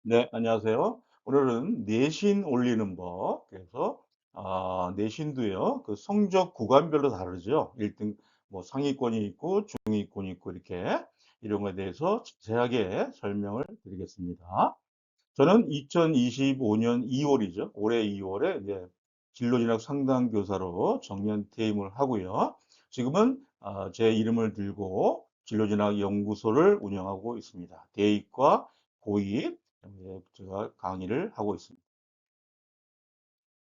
네, 안녕하세요. 오늘은 내신 올리는 법. 그래서 내신도요. 그 성적 구간별로 다르죠. 1등 뭐 상위권이 있고 중위권이 있고 이렇게 이런 거에 대해서 자세하게 설명을 드리겠습니다. 저는 2025년 2월이죠. 올해 2월에 이제 진로진학 상담 교사로 정년 퇴임을 하고요. 지금은 제 이름을 들고 진로진학 연구소를 운영하고 있습니다. 대입과 고입 제가 강의를 하고 있습니다.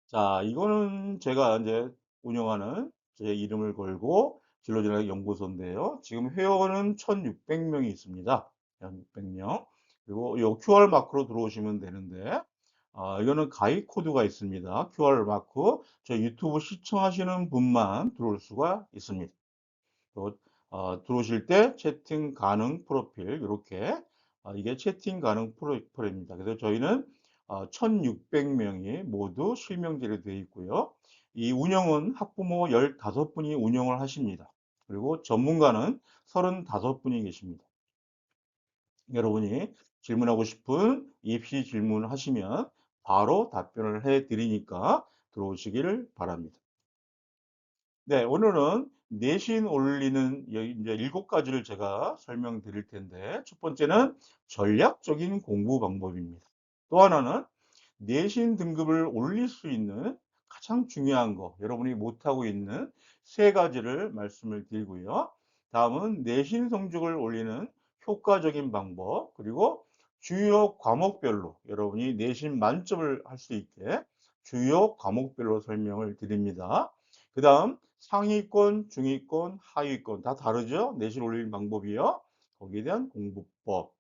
자, 이거는 제가 이제 운영하는 제 이름을 걸고 진로진학 연구소인데요. 지금 회원은 1,600명이 있습니다. 1,600명. 그리고 요 QR 마크로 들어오시면 되는데, 이거는 가입 코드가 있습니다. QR 마크. 저 유튜브 시청하시는 분만 들어올 수가 있습니다. 또 들어오실 때 채팅 가능 프로필 이렇게 이게 채팅 가능 프로필입니다. 그래서 저희는 1,600명이 모두 실명제로 되어 있고요. 이 운영은 학부모 15분이 운영을 하십니다. 그리고 전문가는 35분이 계십니다. 여러분이 질문하고 싶은 입시 질문을 하시면 바로 답변을 해 드리니까 들어오시기를 바랍니다. 네, 오늘은 내신 올리는 이제 7가지를 제가 설명드릴 텐데, 첫 번째는 전략적인 공부 방법입니다. 또 하나는 내신 등급을 올릴 수 있는 가장 중요한 거, 여러분이 못하고 있는 3가지를 말씀을 드리고요. 다음은 내신 성적을 올리는 효과적인 방법, 그리고 주요 과목별로 여러분이 내신 만점을 할 수 있게 주요 과목별로 설명을 드립니다. 그 다음 상위권, 중위권, 하위권 다 다르죠? 내신 올리는 방법이요. 거기에 대한 공부법.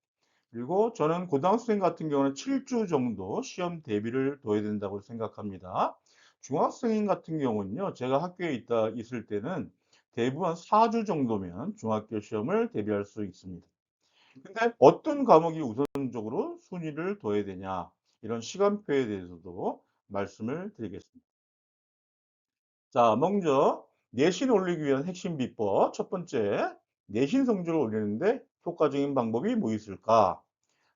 그리고 저는 고등학생 같은 경우는 7주 정도 시험 대비를 둬야 된다고 생각합니다. 중학생 같은 경우는요, 제가 학교에 있을 때는 대부분 4주 정도면 중학교 시험을 대비할 수 있습니다. 근데 어떤 과목이 우선적으로 순위를 둬야 되냐, 이런 시간표에 대해서도 말씀을 드리겠습니다. 자, 먼저 내신 올리기 위한 핵심 비법. 첫 번째, 내신 성적을 올리는데 효과적인 방법이 뭐 있을까?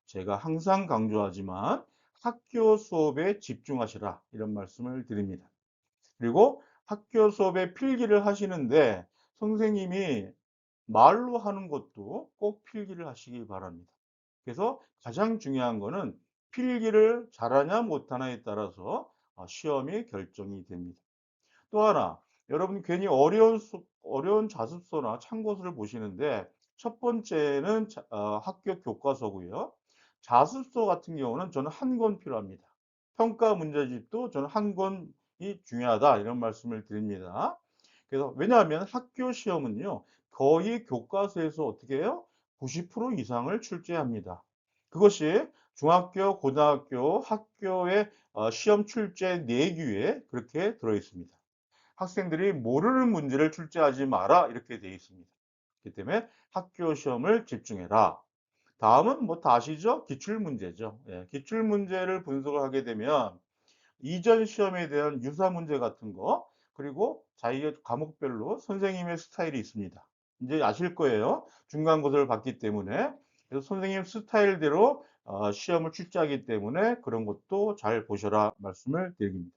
제가 항상 강조하지만 학교 수업에 집중하시라 이런 말씀을 드립니다. 그리고 학교 수업에 필기를 하시는데 선생님이 말로 하는 것도 꼭 필기를 하시기 바랍니다. 그래서 가장 중요한 거는 필기를 잘하냐 못하냐에 따라서 시험이 결정이 됩니다. 또 하나, 여러분 괜히 어려운 자습서나 참고서를 보시는데 첫 번째는 학교 교과서고요. 자습서 같은 경우는 저는 한 권 필요합니다. 평가 문제집도 저는 한 권이 중요하다 이런 말씀을 드립니다. 그래서 왜냐하면 학교 시험은요. 거의 교과서에서 어떻게 해요? 90% 이상을 출제합니다. 그것이 중학교, 고등학교, 학교의 시험 출제 내규에 그렇게 들어 있습니다. 학생들이 모르는 문제를 출제하지 마라 이렇게 되어 있습니다. 그렇기 때문에 학교 시험을 집중해라. 다음은 뭐 다 아시죠? 기출문제죠. 예, 기출문제를 분석을 하게 되면 이전 시험에 대한 유사 문제 같은 거, 그리고 자기 과목별로 선생님의 스타일이 있습니다. 이제 아실 거예요. 중간고사를 봤기 때문에. 그래서 선생님 스타일대로 시험을 출제하기 때문에 그런 것도 잘 보셔라 말씀을 드립니다.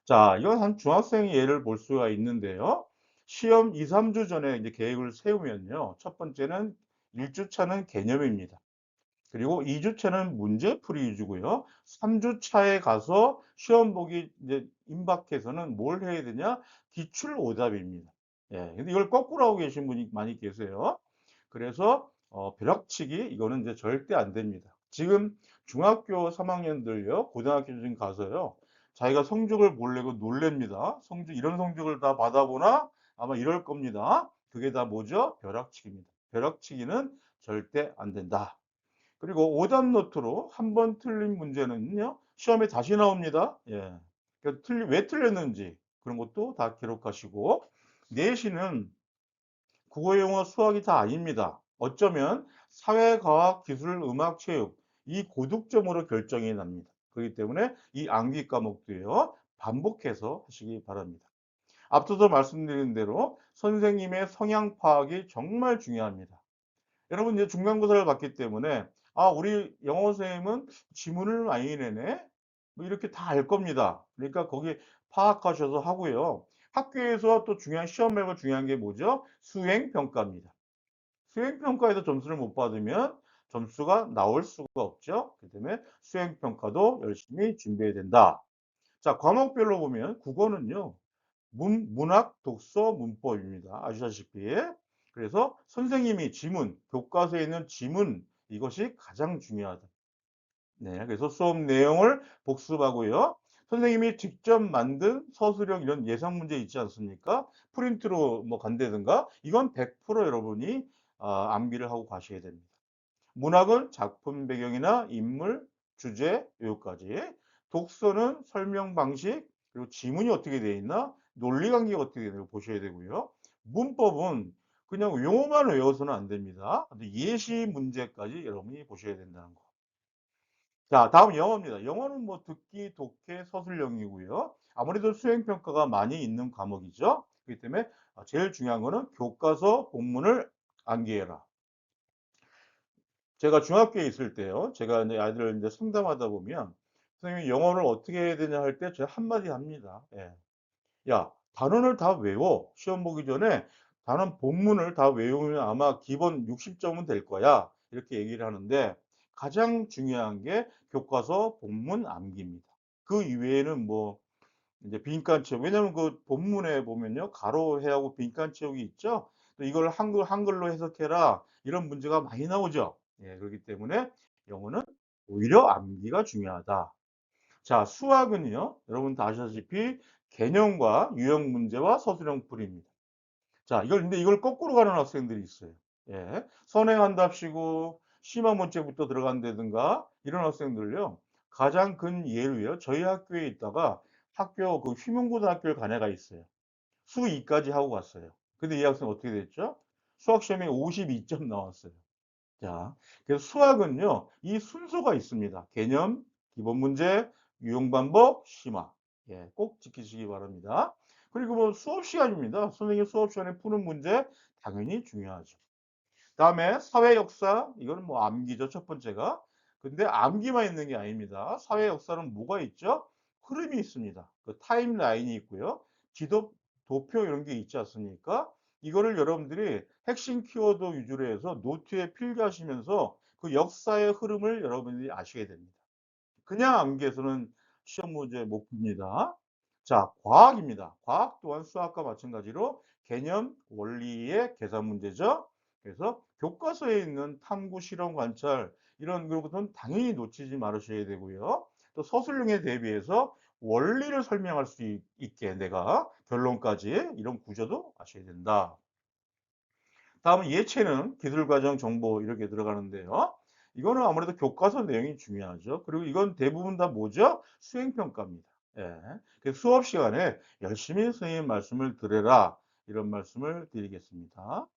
자, 이건 한 중학생 예를 볼 수가 있는데요. 시험 2-3주 전에 이제 계획을 세우면요. 첫 번째는 1주 차는 개념입니다. 그리고 2주 차는 문제풀이 위주고요. 3주 차에 가서 시험 보기 이제 임박해서는 뭘 해야 되냐? 기출 오답입니다. 예. 근데 이걸 거꾸로 하고 계신 분이 많이 계세요. 그래서 벼락치기 이거는 이제 절대 안 됩니다. 지금 중학교 3학년들요. 고등학교 지금 가서요. 자기가 성적을 몰래고 놀랍니다. 성적 이런 성적을 다 받아보나? 아마 이럴 겁니다. 그게 다 뭐죠? 벼락치기입니다. 벼락치기는 절대 안 된다. 그리고 오답 노트로 한 번 틀린 문제는요. 시험에 다시 나옵니다. 예. 그 왜 틀렸는지 그런 것도 다 기록하시고 내신은 국어, 영어, 수학이 다 아닙니다. 어쩌면 사회, 과학, 기술, 음악, 체육 이 고득점으로 결정이 납니다. 그렇기 때문에 이 암기 과목도요. 반복해서 하시기 바랍니다. 앞서도 말씀드린 대로 선생님의 성향 파악이 정말 중요합니다. 여러분 이제 중간고사를 봤기 때문에 "아 우리 영어 선생님은 지문을 많이 내네." 뭐 이렇게 다 알 겁니다. 그러니까 거기에 파악하셔서 하고요. 학교에서 또 중요한 시험 말고 중요한 게 뭐죠? 수행 평가입니다. 수행 평가에서 점수를 못 받으면 점수가 나올 수가 없죠. 그렇기 때문에 수행 평가도 열심히 준비해야 된다. 자, 과목별로 보면 국어는요. 문학, 독서, 문법입니다. 아시다시피. 그래서 선생님이 지문, 교과서에 있는 지문 이것이 가장 중요하다. 네. 그래서 수업 내용을 복습하고요. 선생님이 직접 만든 서술형 이런 예상 문제 있지 않습니까? 프린트로 뭐 간다든가 이건 100% 여러분이 암기를 하고 가셔야 됩니다. 문학은 작품 배경이나 인물, 주제 요까지. 독서는 설명 방식, 그리고 지문이 어떻게 되어 있나, 논리 관계가 어떻게 되는가 보셔야 되고요. 문법은 그냥 용어만 외워서는 안 됩니다. 예시 문제까지 여러분이 보셔야 된다는 거. 자, 다음 영어입니다. 영어는 뭐 듣기, 독해, 서술형이고요. 아무래도 수행 평가가 많이 있는 과목이죠. 그렇기 때문에 제일 중요한 거는 교과서 본문을 암기해라. 제가 중학교에 있을 때요. 제가 이제 아이들을 이제 상담하다 보면 "선생님 영어를 어떻게 해야 되냐." 할 때 제가 한마디 합니다. 예. "야, 단원을 다 외워. 시험 보기 전에 단원 본문을 다 외우면 아마 기본 60 점은 될 거야." 이렇게 얘기를 하는데 가장 중요한 게 교과서 본문 암기입니다. 그 이외에는 뭐 이제 빈칸 채우기. 왜냐하면 그 본문에 보면요. 가로해하고 빈칸 채우기 있죠. 또 이걸 한글로 해석해라. 이런 문제가 많이 나오죠. 예, 그렇기 때문에 영어는 오히려 암기가 중요하다. 자, 수학은요. 여러분 다 아시다시피 개념과 유형 문제와 서술형 풀이입니다. 자, 근데 이걸 거꾸로 가는 학생들이 있어요. 예. 선행한답시고 심화 문제부터 들어간다든가 이런 학생들을요. 가장 큰 예로요. 저희 학교에 있다가 학교 그 휘문고등학교에 간 애가 있어요. 수2까지 하고 갔어요. 근데 이 학생 어떻게 됐죠? 수학 시험에 52점 나왔어요. 자, 그래서 수학은요. 이 순서가 있습니다. 개념, 기본 문제, 유형 반복, 심화. 예, 꼭 지키시기 바랍니다. 그리고 뭐 수업 시간입니다. 선생님 수업 시간에 푸는 문제 당연히 중요하죠. 다음에 사회 역사 이거는 뭐 암기죠, 첫 번째가. 근데 암기만 있는 게 아닙니다. 사회 역사는 뭐가 있죠? 흐름이 있습니다. 그 타임라인이 있고요. 지도 도표 이런 게 있지 않습니까? 이거를 여러분들이 핵심 키워드 위주로 해서 노트에 필기하시면서 그 역사의 흐름을 여러분들이 아셔야 됩니다. 그냥 암기해서는 시험 문제 못 풉니다. 자, 과학입니다. 과학 또한 수학과 마찬가지로 개념, 원리의 계산 문제죠. 그래서 교과서에 있는 탐구, 실험, 관찰 이런 것은 당연히 놓치지 말으셔야 되고요. 또 서술형에 대비해서 원리를 설명할 수 있게 내가 결론까지 이런 구조도 아셔야 된다. 다음은 예체능, 기술과정 정보 이렇게 들어가는데요. 이거는 아무래도 교과서 내용이 중요하죠. 그리고 이건 대부분 다 뭐죠? 수행평가입니다. 예. 그래서 수업 시간에 열심히 선생님 말씀을 들으라. 이런 말씀을 드리겠습니다.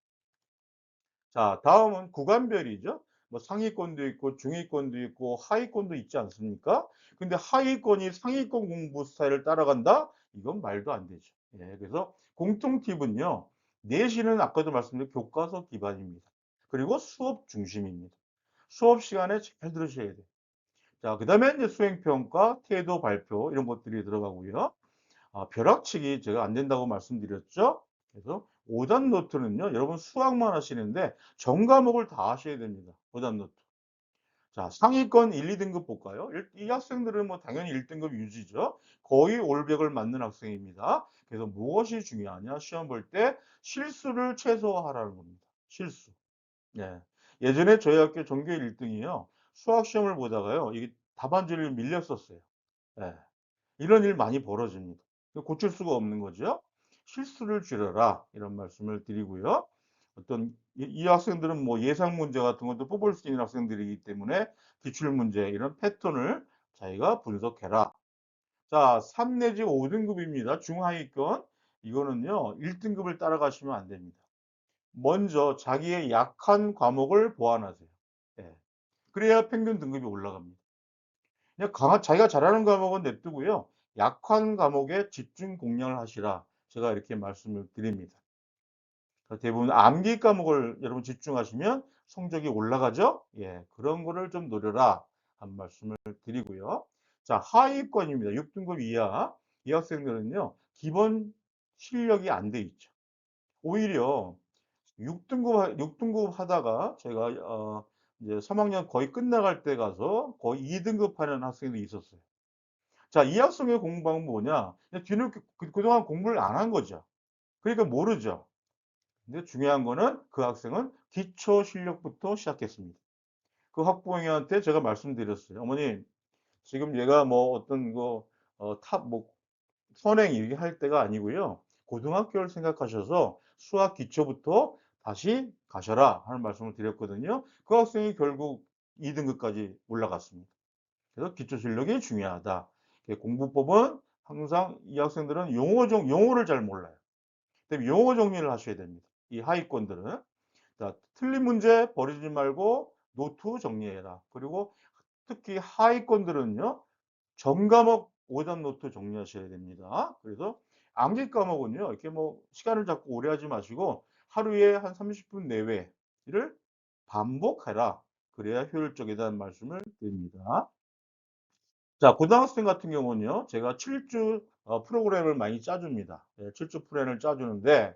자, 다음은 구간별이죠. 뭐 상위권도 있고 중위권도 있고 하위권도 있지 않습니까? 근데 하위권이 상위권 공부 스타일을 따라간다? 이건 말도 안 되죠. 예, 그래서 공통 팁은요. 내신은 아까도 말씀드린 교과서 기반입니다. 그리고 수업 중심입니다. 수업 시간에 잘 들으셔야 돼요. 자, 그다음에 이제 수행평가, 태도 발표 이런 것들이 들어가고요. 벼락치기 제가 안 된다고 말씀드렸죠. 그래서 오답 노트는요. 여러분 수학만 하시는데 전 과목을 다 하셔야 됩니다. 오답 노트. 자, 상위권 1, 2등급 볼까요? 이 학생들은 뭐 당연히 1등급 유지죠. 거의 올백을 맞는 학생입니다. 그래서 무엇이 중요하냐? 시험 볼 때 실수를 최소화하라는 겁니다. 실수. 예. 예전에 저희 학교 전교 1등이요. 수학 시험을 보다가요. 이게 답안지를 밀렸었어요. 예. 이런 일 많이 벌어집니다. 고칠 수가 없는 거죠. 실수를 줄여라 이런 말씀을 드리고요. 어떤 이 학생들은 뭐 예상 문제 같은 것도 뽑을 수 있는 학생들이기 때문에 기출 문제 이런 패턴을 자기가 분석해라. 자, 3 내지 5등급입니다. 중하위권. 이거는요. 1등급을 따라가시면 안 됩니다. 먼저 자기의 약한 과목을 보완하세요. 예. 그래야 평균 등급이 올라갑니다. 그냥 자기가 잘하는 과목은 냅두고요. 약한 과목에 집중 공략을 하시라. 제가 이렇게 말씀을 드립니다. 대부분 암기 과목을 여러분 집중하시면 성적이 올라가죠? 예. 그런 거를 좀 노려라 한 말씀을 드리고요. 자, 하위권입니다. 6등급 이하 이 학생들은요. 기본 실력이 안 돼 있죠. 오히려 6등급 하다가 제가 이제 3 학년 거의 끝나갈 때 가서 거의 2등급 하는 학생도 있었어요. 자, 이 학생의 공부방법은 뭐냐? 그냥 뒤늦게 그동안 공부를 안 한 거죠. 그러니까 모르죠. 근데 중요한 거는 그 학생은 기초 실력부터 시작했습니다. 그 학부모님한테 제가 말씀드렸어요. "어머님, 지금 얘가 뭐 어떤 거 탑 뭐 선행 얘기할 때가 아니고요. 고등학교를 생각하셔서 수학 기초부터 다시 가셔라." 하는 말씀을 드렸거든요. 그 학생이 결국 2 등급까지 올라갔습니다. 그래서 기초 실력이 중요하다. 공부법은 항상 이 학생들은 용어를 잘 몰라요. 그다음에 용어 정리를 하셔야 됩니다. 이 하위권들은. 자, 틀린 문제 버리지 말고 노트 정리해라. 그리고 특히 하위권들은요. 전과목 오답 노트 정리하셔야 됩니다. 그래서 암기 과목은요. 이렇게 뭐 시간을 잡고 오래 하지 마시고 하루에 한 30분 내외를 반복해라. 그래야 효율적이다는 말씀을 드립니다. 자, 고등학생 같은 경우는요. 제가 7주 프로그램을 많이 짜 줍니다. 예, 7주 프로그램을 짜 주는데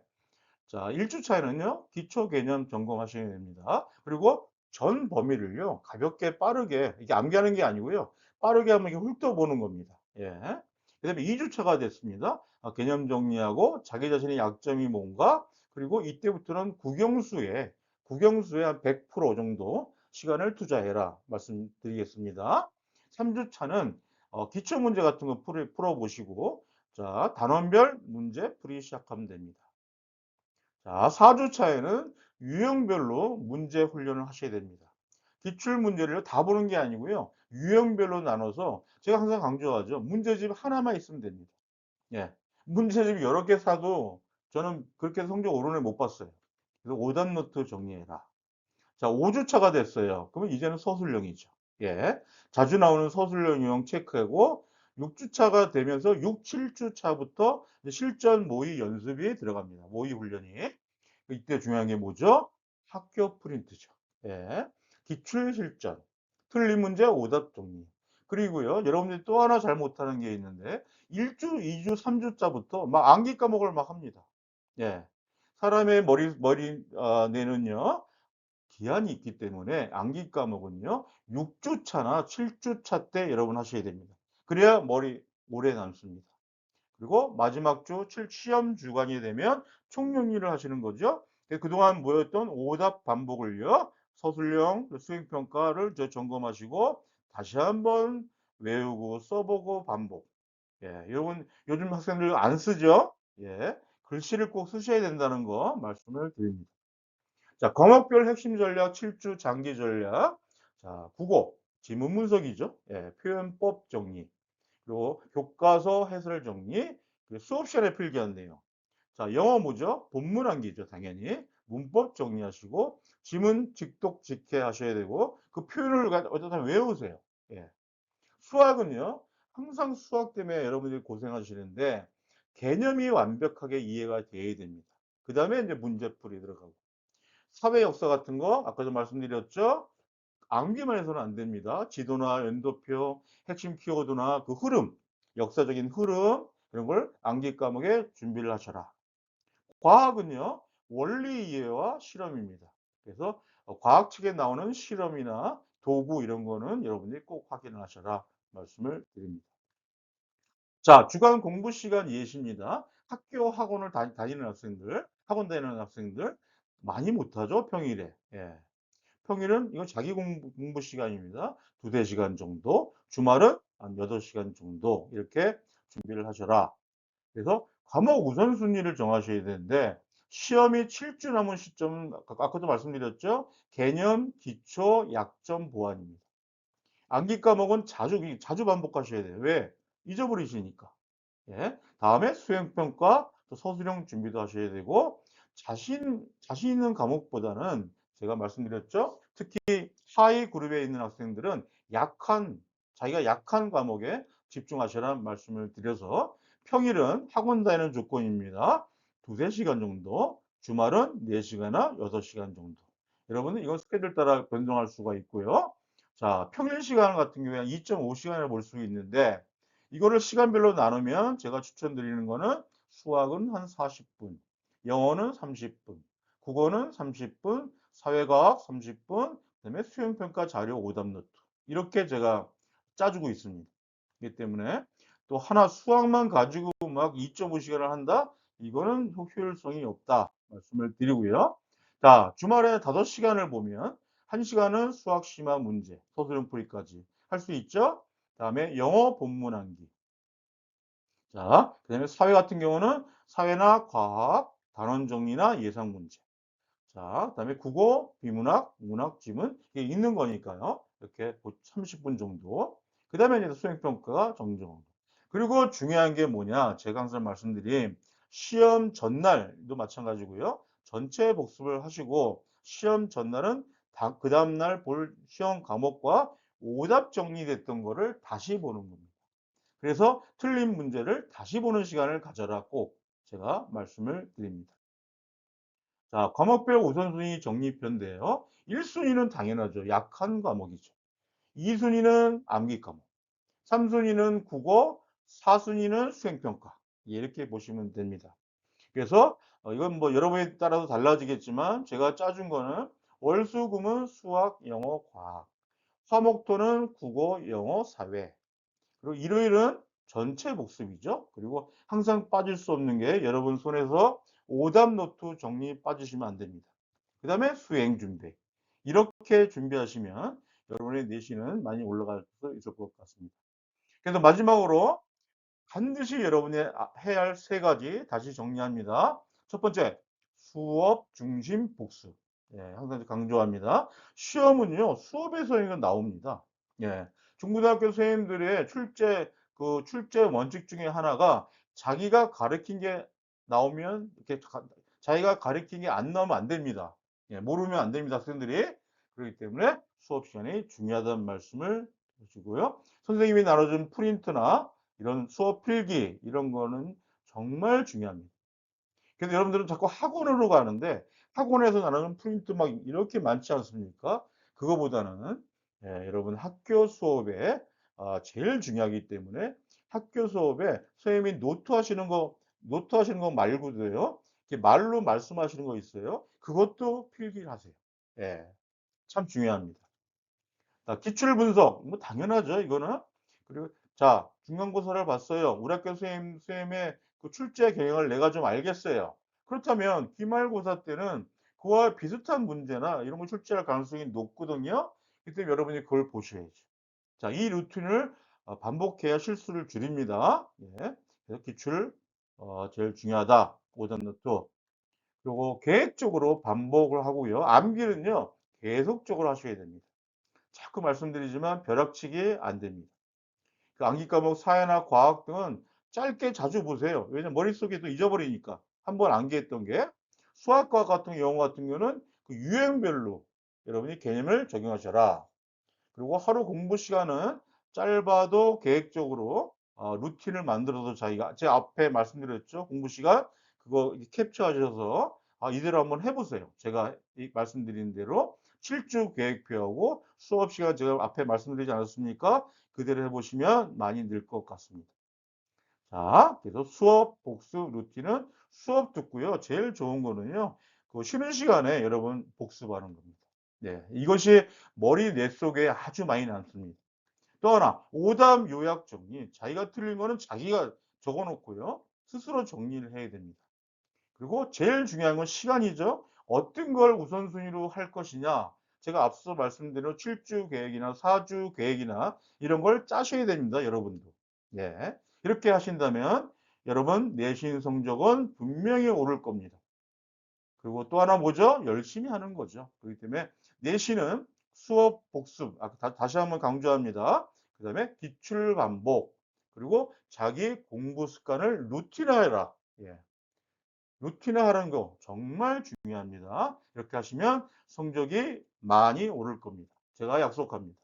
자, 1주 차에는요. 기초 개념 점검하셔야 됩니다. 그리고 전 범위를요. 가볍게 빠르게 이게 암기하는 게 아니고요. 빠르게 한번 이렇게 훑어보는 겁니다. 예. 그다음에 2주 차가 됐습니다. 개념 정리하고 자기 자신의 약점이 뭔가 그리고 이때부터는 국영수에 한 100% 정도 시간을 투자해라 말씀드리겠습니다. 3주 차는 기초 문제 같은 거 풀어보시고 자, 단원별 문제 풀이 시작하면 됩니다. 자, 4주 차에는 유형별로 문제 훈련을 하셔야 됩니다. 기출 문제를 다 보는 게 아니고요. 유형별로 나눠서 제가 항상 강조하죠. 문제집 하나만 있으면 됩니다. 예. 문제집 여러 개 사도 저는 그렇게 성적 오르는 애 못 봤어요. 그래서 오답 노트 정리해라. 자, 5주 차가 됐어요. 그러면 이제는 서술형이죠. 예. 자주 나오는 서술형 유형 체크하고 6주 차가 되면서 6, 7주 차부터 이제 실전 모의 연습이 들어갑니다. 모의 훈련이. 이때 중요한 게 뭐죠? 학교 프린트죠. 예. 기출 실전. 틀린 문제 오답 정리. 그리고요. 여러분들이 또 하나 잘 못하는 게 있는데 1주, 2주, 3주 차부터 막 암기 과목을 막 합니다. 예. 사람의 뇌는요. 기한이 있기 때문에 암기 과목은요. 6주 차나 7주 차 때 여러분 하셔야 됩니다. 그래야 머리 오래 남습니다. 그리고 마지막 주 시험 주간이 되면 총정리를 하시는 거죠. 그동안 모였던 오답 반복을요. 서술형 수행평가를 점검하시고 다시 한번 외우고 써보고 반복. 예, 요건 요즘 학생들 안 쓰죠. 예, 글씨를 꼭 쓰셔야 된다는 거 말씀을 드립니다. 자, 과목별 핵심 전략 7주 장기 전략. 자, 국어, 지문 분석이죠. 예, 표현법 정리. 그리고 교과서 해설 정리, 그리고 수업 시간에 필기한 내용. 자, 영어 뭐죠? 본문 암기죠, 당연히. 문법 정리하시고, 지문 직독 직해 하셔야 되고, 그 표현을 어쨌든 외우세요. 예. 수학은요, 항상 수학 때문에 여러분들이 고생하시는데, 개념이 완벽하게 이해가 돼야 됩니다. 그 다음에 이제 문제풀이 들어가고. 사회 역사 같은 거, 아까도 말씀드렸죠? 암기만 해서는 안 됩니다. 지도나 연도표, 핵심 키워드나 그 흐름, 역사적인 흐름 이런 걸 암기 과목에 준비를 하셔라. 과학은요. 원리 이해와 실험입니다. 그래서 과학 책에 나오는 실험이나 도구 이런 거는 여러분들이 꼭 확인을 하셔라 말씀을 드립니다. 자, 주간 공부 시간 예시입니다. 학교 학원을 다니는 학생들, 학원 다니는 학생들 많이 못하죠, 평일에. 예. 평일은 이건 자기 공부 시간입니다. 2~4시간 정도. 주말은 한 8시간 정도 이렇게 준비를 하셔라. 그래서 과목 우선순위를 정하셔야 되는데 시험이 7주 남은 시점은 아까도 말씀드렸죠. 개념, 기초, 약점, 보완입니다. 암기 과목은 자주 반복하셔야 돼요. 왜? 잊어버리시니까. 예. 다음에 수행평가, 또 서술형 준비도 하셔야 되고, 자신 있는 과목보다는 제가 말씀드렸죠. 특히 하위 그룹에 있는 학생들은 자기가 약한 과목에 집중하시라는 말씀을 드려서 평일은 학원 다니는 조건입니다. 2~3시간 정도. 주말은 4시간이나 6시간 정도. 여러분은 이건 스케줄 따라 변동할 수가 있고요. 자, 평일 시간 같은 경우에 한 2.5시간을 볼 수 있는데 이거를 시간별로 나누면 제가 추천드리는 거는 수학은 한 40분, 영어는 30분, 국어는 30분, 사회과학 30분, 그다음에 수행평가 자료 오답 노트. 이렇게 제가 짜주고 있습니다. 그렇기 때문에 또 하나 수학만 가지고 막 2.5시간을 한다? 이거는 효율성이 없다 말씀을 드리고요. 자, 주말에 5시간을 보면 1시간은 수학 심화 문제, 서술형 풀이까지 할 수 있죠. 그다음에 영어 본문 암기. 자, 그다음에 사회 같은 경우는 사회나 과학, 단원 정리나 예상 문제. 자, 그다음에 국어, 비문학, 문학, 지문 이게 있는 거니까요. 이렇게 30분 정도. 그다음에 이제 수행평가가 정정. 그리고 중요한 게 뭐냐? 제가 항상 말씀드린 시험 전날도 마찬가지고요. 전체 복습을 하시고 시험 전날은 그 다음날 볼 시험 과목과 오답 정리됐던 거를 다시 보는 겁니다. 그래서 틀린 문제를 다시 보는 시간을 가져라 꼭 제가 말씀을 드립니다. 자, 과목별 우선순위 정리표인데요. 1순위는 당연하죠. 약한 과목이죠. 2순위는 암기 과목, 3순위는 국어, 4순위는 수행평가. 이렇게 보시면 됩니다. 그래서 이건 뭐 여러분에 따라서 달라지겠지만 제가 짜준 거는 월수금은 수학, 영어, 과학, 화목토는 국어, 영어, 사회, 그리고 일요일은 전체 복습이죠. 그리고 항상 빠질 수 없는 게 여러분 손에서 오답 노트 정리 빠지시면 안 됩니다. 그 다음에 수행 준비. 이렇게 준비하시면 여러분의 내신은 많이 올라갈 수 있을 것 같습니다. 그래서 마지막으로 반드시 여러분이 해야 할 3가지 다시 정리합니다. 첫 번째, 수업 중심 복습. 예, 항상 강조합니다. 시험은요, 수업에서 이거 나옵니다. 예, 중고등학교 선생님들의 출제 원칙 중에 하나가 자기가 가르친 게 나오면, 자기가 가르친 게 안 나오면 안 됩니다. 예, 모르면 안 됩니다, 학생들이. 그렇기 때문에 수업 시간이 중요하다는 말씀을 주시고요. 선생님이 나눠준 프린트나 이런 수업 필기 이런 거는 정말 중요합니다. 그래서 여러분들은 자꾸 학원으로 가는데 학원에서 나누는 프린트 막 이렇게 많지 않습니까? 그거보다는 여러분 학교 수업에 제일 중요하기 때문에 학교 수업에 선생님이 노트하시는 거 말고도요. 이렇게 말로 말씀하시는 거 있어요. 그것도 필기를 하세요. 예, 참 중요합니다. 자, 기출 분석. 뭐 당연하죠, 이거는. 그리고 자, 중간고사를 봤어요. 우리 학교 선생님의 그 출제 경향을 내가 좀 알겠어요. 그렇다면 기말고사 때는 그와 비슷한 문제나 이런 거 출제할 가능성이 높거든요. 그때 여러분이 그걸 보셔야죠. 자, 이 루틴을 반복해야 실수를 줄입니다. 예. 그래서 기출 제일 중요하다. 오전 노트. 그리고 계획적으로 반복을 하고요. 암기는요. 계속적으로 하셔야 됩니다. 자꾸 말씀드리지만 벼락치기 안 됩니다. 그 암기 과목 사회나 과학 등은 짧게 자주 보세요. 왜냐면 머릿속에 또 잊어버리니까. 한번 암기했던 게. 수학과 같은 영어 같은 경우는 그 유형별로 여러분이 개념을 적용하셔라. 그리고 하루 공부 시간은 짧아도 계획적으로 루틴을 만들어서 자기가 제가 앞에 말씀드렸죠. 공부 시간 그거 캡처하셔서 이대로 한번 해보세요. 제가 말씀드린 대로 7주 계획표하고 수업 시간 제가 앞에 말씀드리지 않았습니까? 그대로 해보시면 많이 늘 것 같습니다. 자, 그래서 수업 복습 루틴은 수업 듣고요. 제일 좋은 거는요. 그 쉬는 시간에 여러분 복습하는 겁니다. 네, 이것이 머리 뇌 속에 아주 많이 남습니다. 또 하나, 오답 요약 정리. 자기가 틀린 거는 자기가 적어 놓고요. 스스로 정리를 해야 됩니다. 그리고 제일 중요한 건 시간이죠. 어떤 걸 우선순위로 할 것이냐. 제가 앞서 말씀드린 7주 계획이나 4주 계획이나 이런 걸 짜셔야 됩니다. 여러분도. 네. 이렇게 하신다면 여러분 내신 성적은 분명히 오를 겁니다. 그리고 또 하나 뭐죠? 열심히 하는 거죠. 그렇기 때문에 내신은 수업 복습, 다시 한번 강조합니다. 그 다음에 기출 반복, 그리고 자기 공부 습관을 루틴화해라. 예. 루틴화하는 거 정말 중요합니다. 이렇게 하시면 성적이 많이 오를 겁니다. 제가 약속합니다.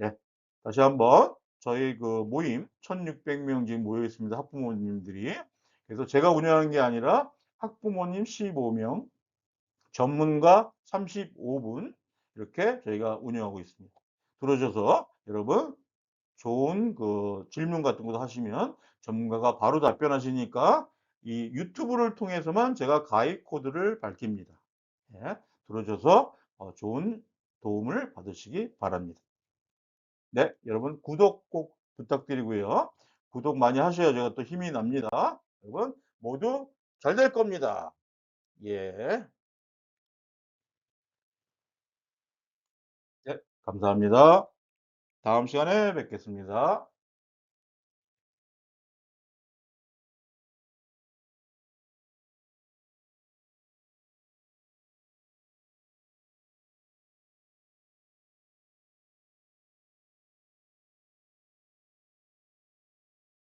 예. 다시 한번 저희 그 모임 1600명 지금 모여 있습니다. 학부모님들이. 그래서 제가 운영하는 게 아니라 학부모님 15명, 전문가 35분 이렇게 저희가 운영하고 있습니다. 들어오셔서 여러분 좋은 그 질문 같은 것도 하시면 전문가가 바로 답변하시니까 이 유튜브를 통해서만 제가 가입 코드를 밝힙니다. 예, 들어오셔서 좋은 도움을 받으시기 바랍니다. 네, 여러분 구독 꼭 부탁드리고요. 구독 많이 하셔야 제가 또 힘이 납니다. 여러분 모두 잘 될 겁니다. 예. 네, 감사합니다. 다음 시간에 뵙겠습니다.